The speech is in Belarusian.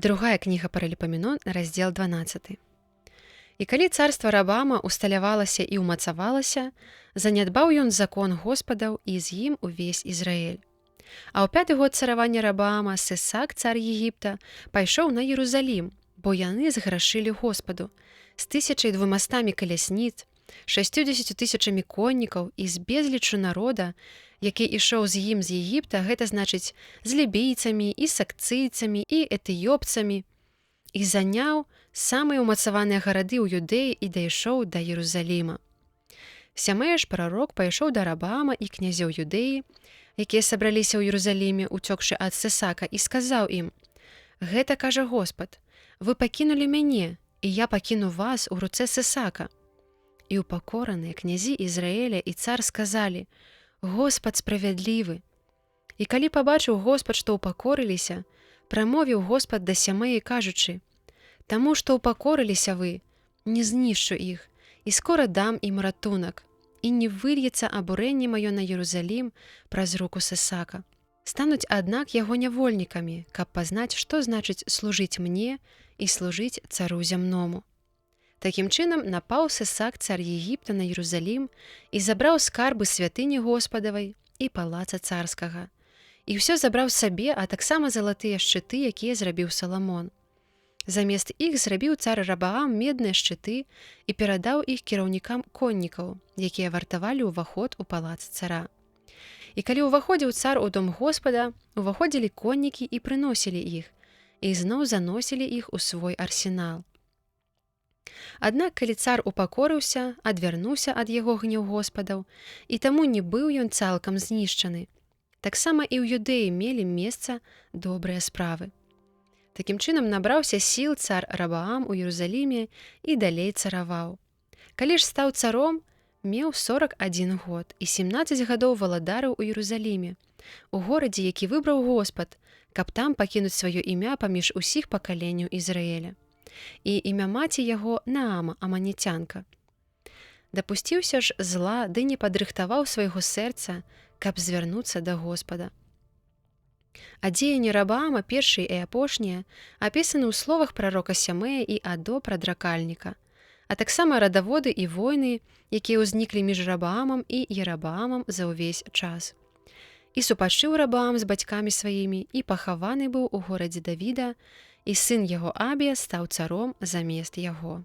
Другая кніга Параліпоменон, раздзел 12. І калі царства Рабаама усталявалася і ўмацавалася, занядбаў ён закон Господаў і з ім увесь Ізраэль. А ў 5-й год царавання Рабаама Сесак, цар Егіпта, пайшоў на Єрусалім, бо яны зграшылі Господу, з 1200 калясніц, 60 000 коннікаў і з безлічу народа, які ішоў з ім з Егіпта, гэта значыць з лібійцамі і сакцыйцамі і этыёпцамі, і заняў самыя ўмацаваныя гарады ў Юдэі і дайшоў да Єрусаліма. Сямея ж прарок пайшоў да Рабаама і князёў Юдэі, якія сабраліся ў Єрусаліме, уцёкшы ад Сесака, і сказаў ім: «Гэта кажа Господ, вы пакінулі мяне, і я пакіну вас у руцэ Сесака». І упакораныя князі Ізраэля і цар сказалі: «Господ справядлівы». І калі пабачыў Господ, што ўпакорыліся, прамовіў Господ да Сямеі, кажучы: «Таму, што ўпакорыліся вы, не знішчу іх, і скора дам ім ратунак, і не выльецца абурэнне маё на Єрусалім праз руку Сесака. Стануць, аднак, яго нявольнікамі, каб пазнаць, што значыць служыць мне і служыць цару зямному». Такім чынам напаў Сесак, цар Егіпта, на Єрусалім і забраў скарбы святыні Господавай і палаца царскага. І ўсё забраў сабе, а таксама залатыя шчыты, якія зрабіў Саламон. Замест іх зрабіў цар Рабаам медныя шчыты і перадаў іх кіраўнікам коннікаў, якія вартавалі ўваход у палац цара. І калі ўваходзіў цар у дом Господа, уваходзілі коннікі і прыносілі іх, і зноў заносілі іх у свой арсенал. Аднак, калі цар упакорыўся, адвярнуўся ад яго гнеў Господаў, і таму не быў ён цалкам знішчаны. Таксама і ў Юдэі мелі месца добрыя справы. Такім чынам набраўся сіл цар Рабаам у Єрусаліме і далей цараваў. Калі ж стаў царом, меў 41 год і 17 гадоў валадарыў у Єрусаліме, у горадзе, які выбраў Господ, каб там пакінуць сваё імя паміж усіх пакаленняў Ізраэля. І імя маці яго Наама, аманіцянка. Дапусціўся ж зла, ды не падрыхтаваў свайго сэрца, каб звярнуцца да Господа. А дзеянні Рабаама, першыя і апошнія, апісаны ў словах прарока Сямея і Адо, прадракальніка, а таксама радаводы і войны, якія ўзніклі між Рабаамам і Ерабаамам за ўвесь час. І супачыў Рабаам з бацькамі сваімі, і пахаваны быў у горадзе Давіда, і сын яго Абія стаў царом замест яго.